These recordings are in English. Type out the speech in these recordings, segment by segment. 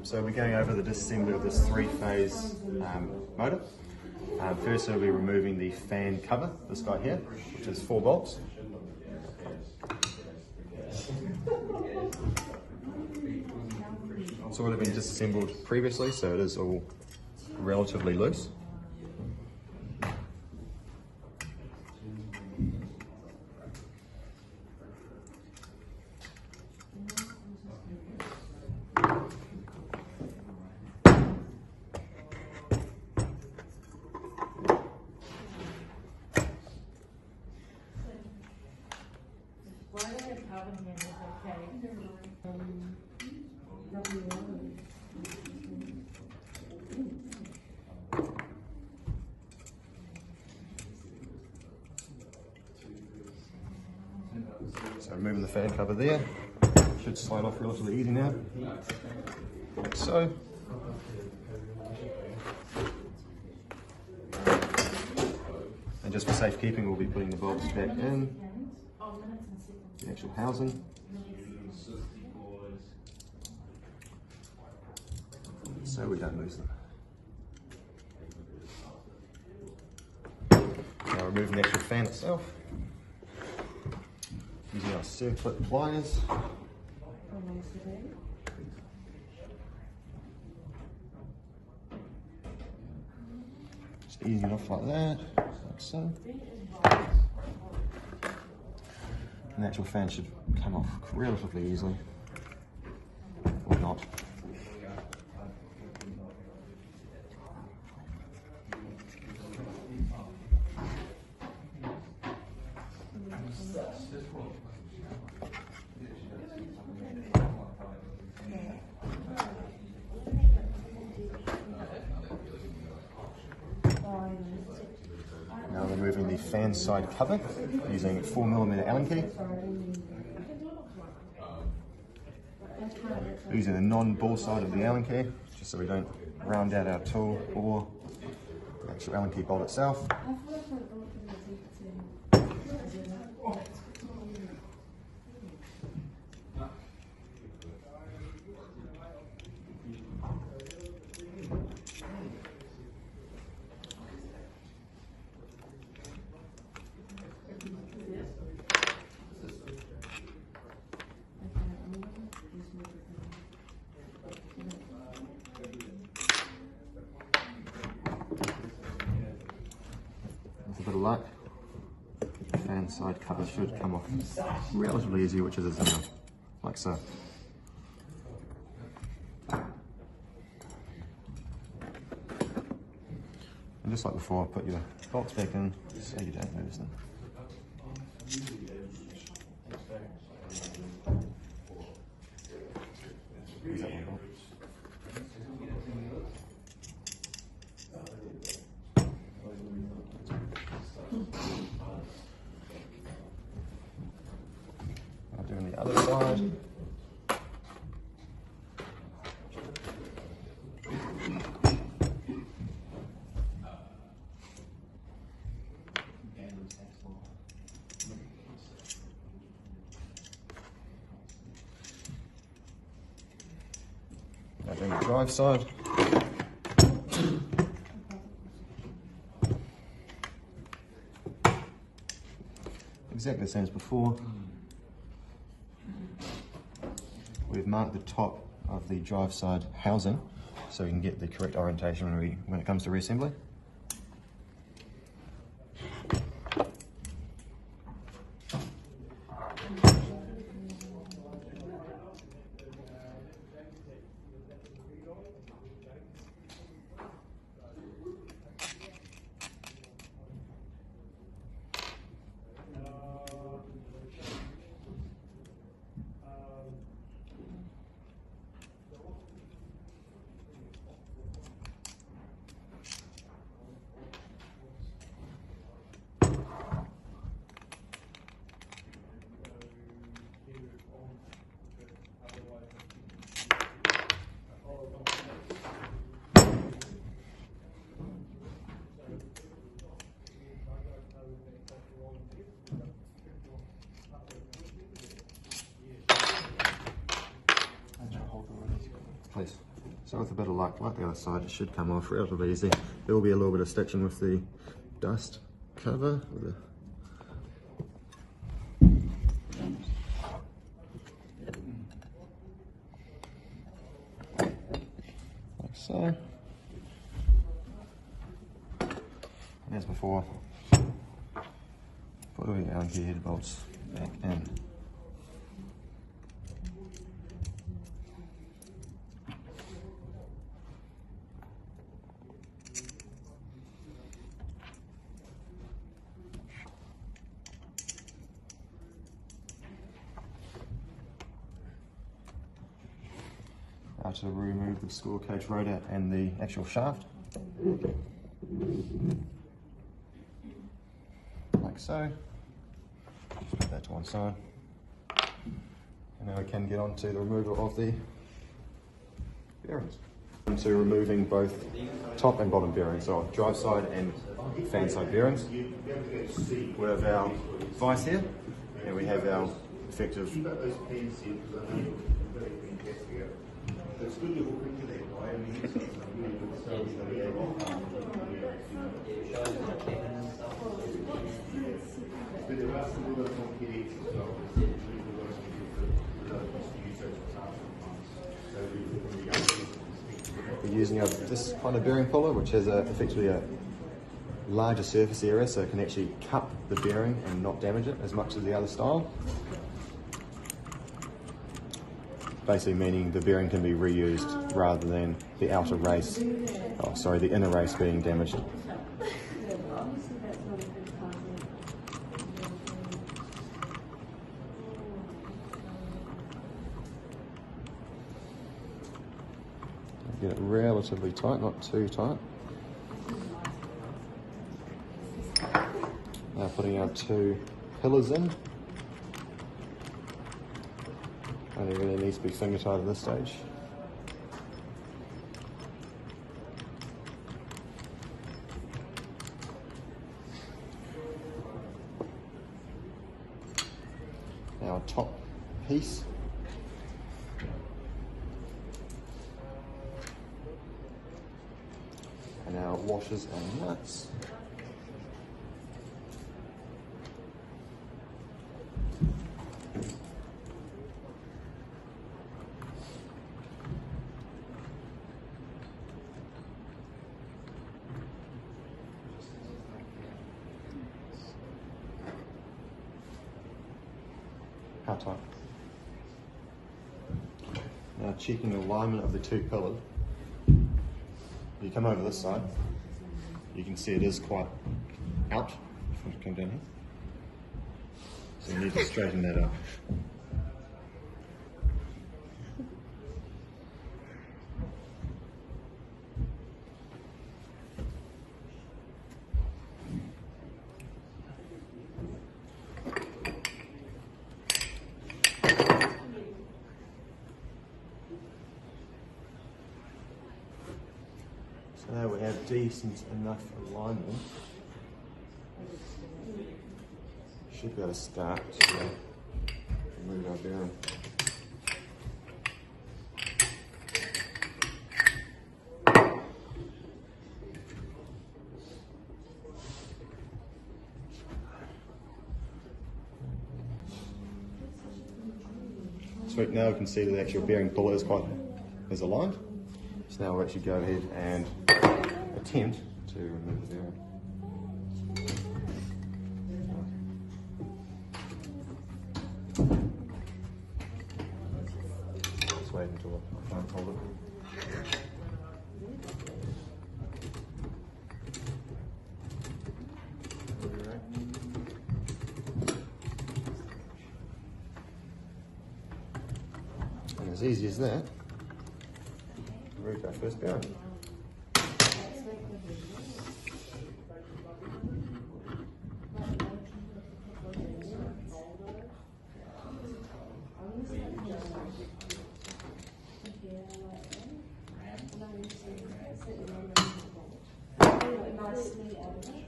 So we're going over the disassembly of this three-phase motor. First we'll be removing the fan cover, this guy here, which is 4 bolts. It's already been disassembled previously, so it is all relatively loose. So removing the fan cover there, should slide off relatively easy now, like so. And just for safekeeping, we'll be putting the bolts back in the actual housing. So we don't lose them. Now removing the actual fan itself, using our circlip pliers. Just easing it off like that, like so. And the actual fan should come off relatively easily, or not. Now removing the fan side cover using 4mm Allen key. Using the non-ball side of the Allen key, just so we don't round out our tool or the actual Allen key bolt itself. With a bit of luck, the fan side cover should come off relatively easy, which it is now, like so. And just like before, put your bolts back in so you don't lose them. Use that one bolt. Now doing the other side. Now doing the drive side. Exactly the same as before. We've marked the top of the drive side housing so we can get the correct orientation when it comes to reassembly. Please. So with a bit of luck, like the other side, it should come off relatively easy. There will be a little bit of stitching with the dust cover. Like so. And as before, put all your Allen key head bolts back in. Now to remove the squirrel cage rotor and the actual shaft. Like so. Just put that to one side. And now we can get on to the removal of the bearings. To removing both top and bottom bearings, so drive side and fan side bearings. We have our vise here, and we have our effective we're using this kind of bearing puller, which has effectively a larger surface area, so it can actually cup the bearing and not damage it as much as the other style. Basically meaning the bearing can be reused rather than the outer race, the inner race being damaged. Get it relatively tight, not too tight. Now putting our two pillars in. Only really needs to be finger tight at this stage. Our top piece. And our washers and nuts. How tight? Now checking the alignment of the two pillars. You come over this side, you can see it is quite out. If I come down here, so you need to straighten that up. So now we have decent enough alignment. Should be able to start to remove our bearing. Sweet, now we can see that the actual bearing puller is aligned. So now we'll actually go ahead and attempt to remove the bearing. Just wait until I can't hold it. And as easy as that, remove our first bearing.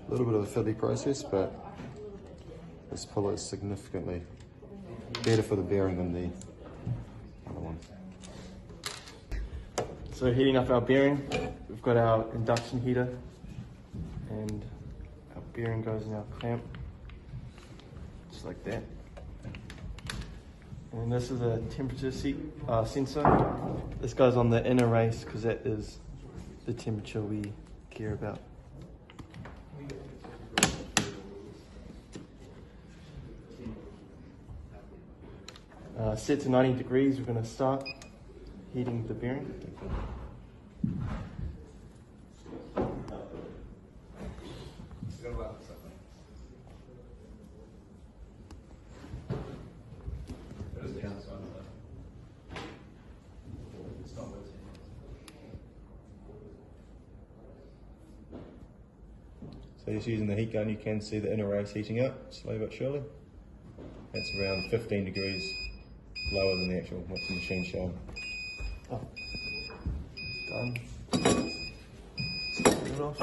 A little bit of a fiddly process, but this puller is significantly better for the bearing than the other one. So heating up our bearing, we've got our induction heater and our bearing goes in our clamp, just like that. And this is a temperature sensor. This goes on the inner race because that is the temperature we care about. Set to 90 degrees, we're going to start heating the bearing. So just using the heat gun, you can see the inner race heating up slowly but surely. That's around 15 degrees lower than the actual what's the machine showing. Oh. Done. Start it off.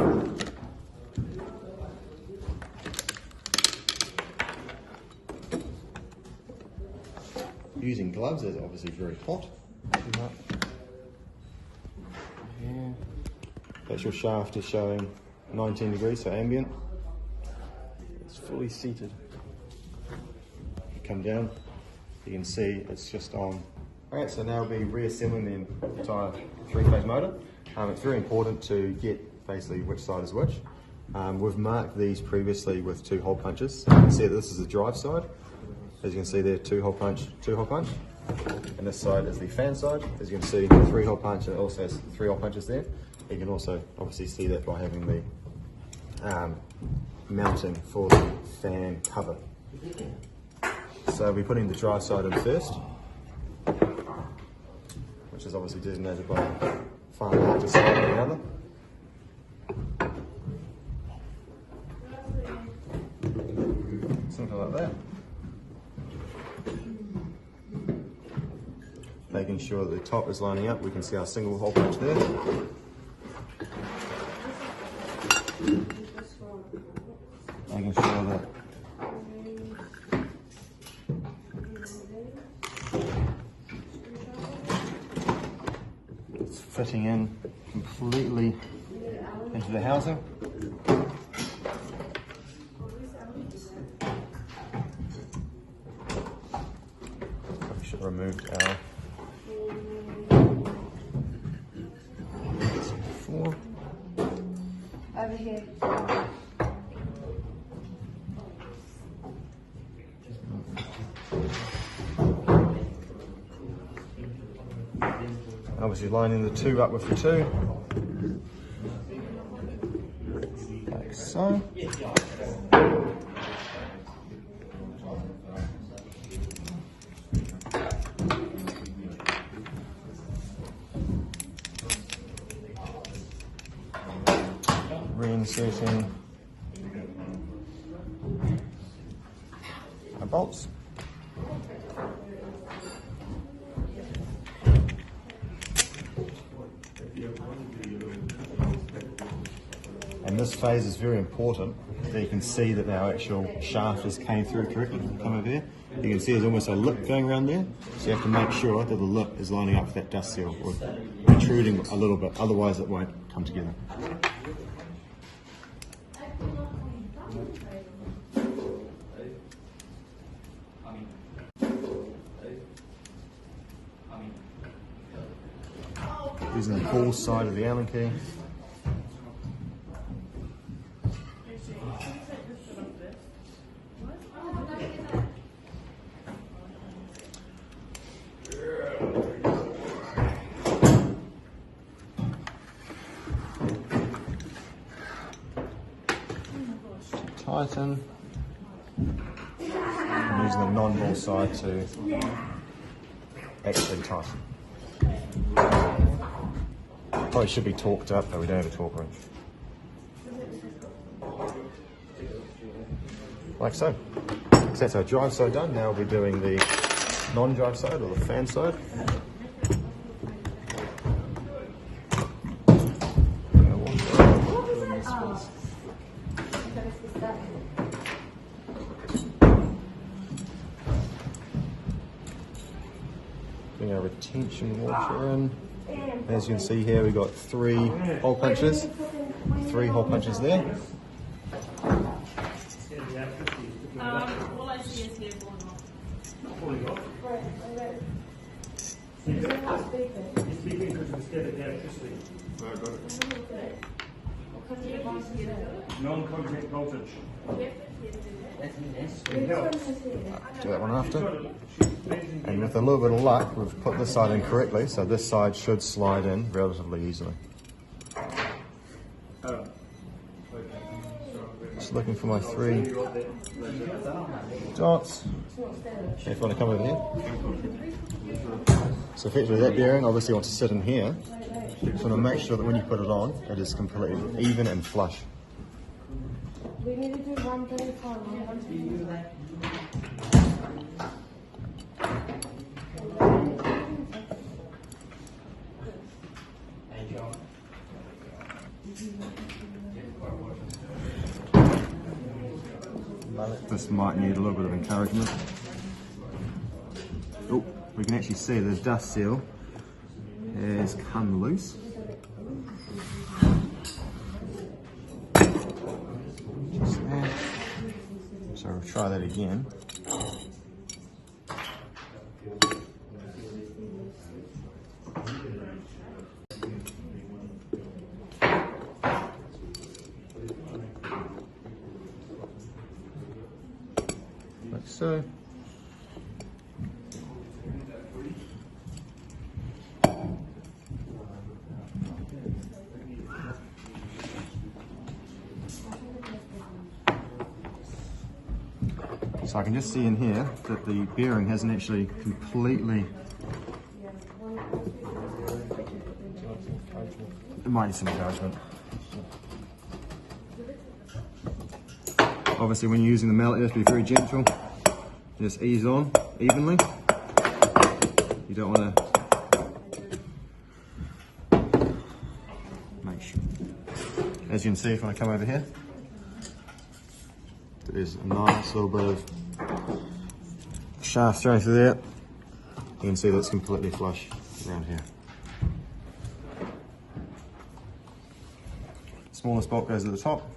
Using gloves is obviously very hot. Yeah. The actual shaft is showing 19 degrees, so ambient. It's fully seated. You come down, you can see it's just on. Alright, so now we'll be reassembling the entire three-phase motor. It's very important to get basically which side is which. We've marked these previously with 2 hole punches. So you can see that this is the drive side. As you can see there, 2 hole punch, 2 hole punch. And this side is the fan side. As you can see, 3 hole punch, and it also has 3 hole punches there. You can also obviously see that by having the mounting for the fan cover. So we're putting the drive side in first, which is obviously designated by the far larger side than the other. Something like that. Making sure that the top is lining up, we can see our single hole punch there. Making sure that it's fitting in completely into the housing. We should have removed our before. Over here. Obviously lining the 2 up with the 2, like so. Reinserting our bolts. And this phase is very important. So you can see that our actual shaft has came through correctly. Come over here. You can see there's almost a lip going around there. So you have to make sure that the lip is lining up with that dust seal or protruding a little bit, otherwise it won't come together. Using the pull side of the Allen key. Tighten. I'm using the non-ball side to actually tighten. Probably should be torqued up, but we don't have a torque wrench. Like so. So that's our drive side done. Now we'll be doing the non-drive side or the fan side. Putting our retention water in. As you can see here, we've got 3 hole punches. 3 hole punches there. All I see is here falling off. Non-contact voltage. Do that one after. And with a little bit of luck, we've put this side in correctly, so this side should slide in relatively easily. Just looking for my 3 dots. Okay, if you want to come over here. So effectively that bearing obviously wants to sit in here. So you want to make sure that when you put it on, it is completely even and flush. We need to do 135. This might need a little bit of encouragement. Oh, we can actually see the dust seal has come loose. Just there. So we'll try that again. Like so. So I can just see in here that the bearing hasn't actually completely. It might need some encouragement. Obviously when you're using the mallet, you have to be very gentle. Just ease on evenly. You don't want to make sure. As you can see, if I come over here, there's a nice little bit of shaft strength there. You can see that's completely flush around here. Smallest bolt goes at the top.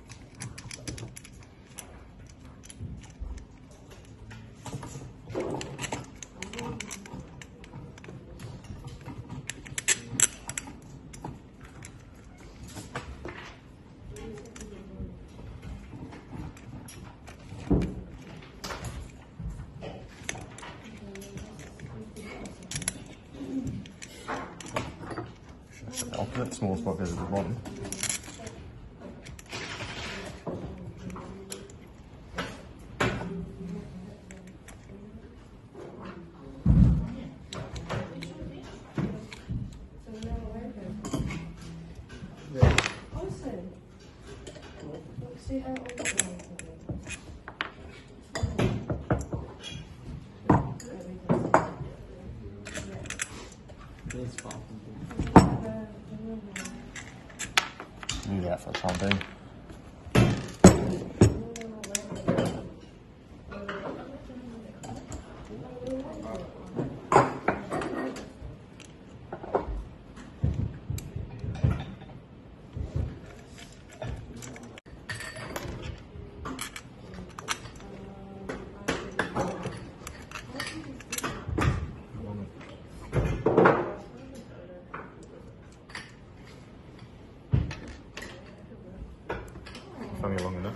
Opposite, smallest bolt goes at the bottom. Awesome. See how it looks. Do that for the time being. Find me long enough.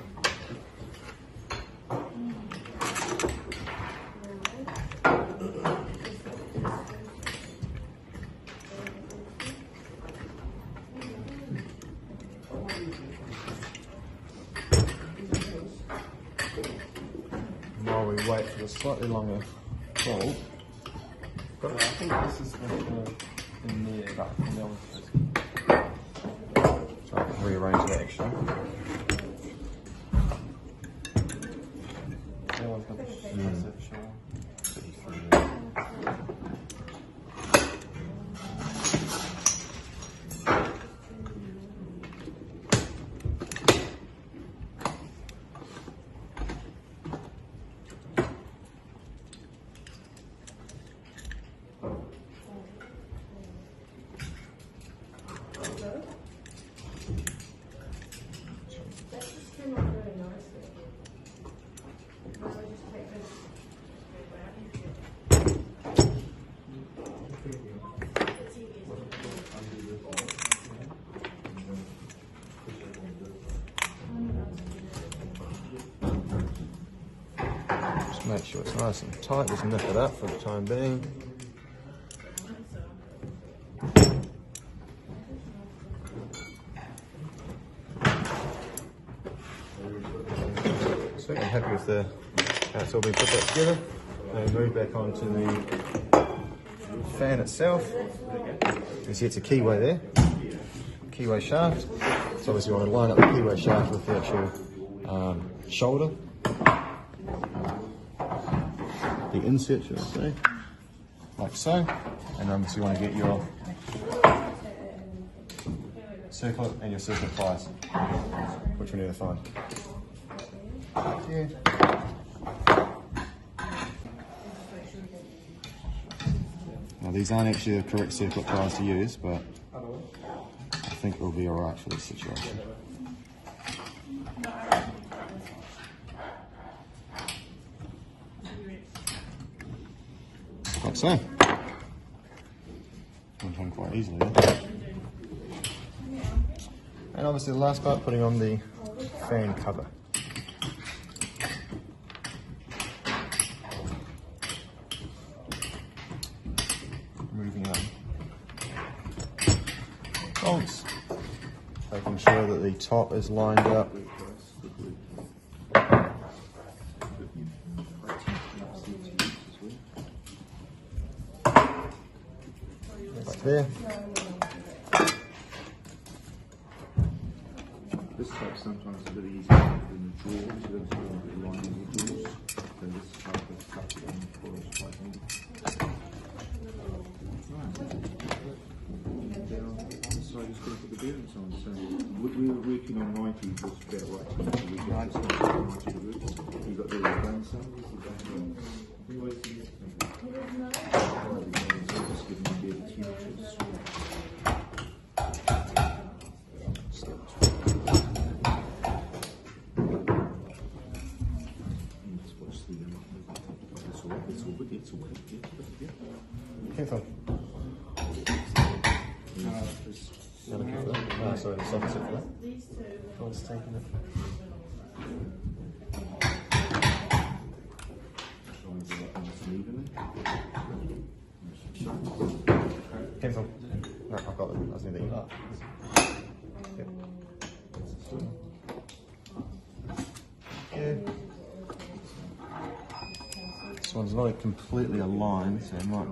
While we wait for the slightly longer bolt, I think this is in there. try to rearrange that actually. That one's got the massive shower. go. That just came out really nicely. Now we just take this. Just make sure it's nice and tight, just nip it up for the time being. So I'm happy with how it's all been put back together. And move back onto the fan itself. You can see it's a keyway there, keyway shaft. So obviously you want to line up the keyway shaft with the actual shoulder. The insert, should I say, like so. And obviously you want to get your circlet and your circlet pliers, which we need to find. Yeah. Now these aren't actually the correct circlet pliers to use, but I think we'll be alright for this situation. Like so. Went on quite easily there. And obviously the last part, putting on the fan cover. Moving up bolts, making sure that the top is lined up. Like there. This type sometimes a bit easier than the drawers, you don't see the line in the drawers. So this type of cut it and pull it quite handy. So I just going to put the bearings on. So we were working on 90 was about right. So we got this one, 90 the roots. You got the gun sound. Just giving you the temperatures. Careful. Sorry, the socket set for that. I was taking it. Careful. No, I've got them. I just need the ink. Yep. Yeah. This one's not completely aligned, so it might.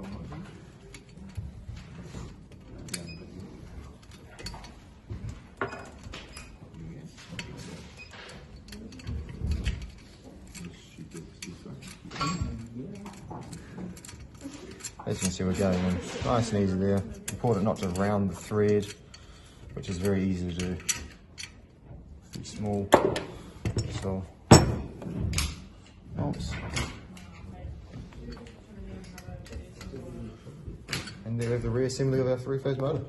As you can see, we're going in nice and easy there. Important not to round the thread, which is very easy to do. Pretty small, so oops. And there we have the reassembly of our three-phase motor.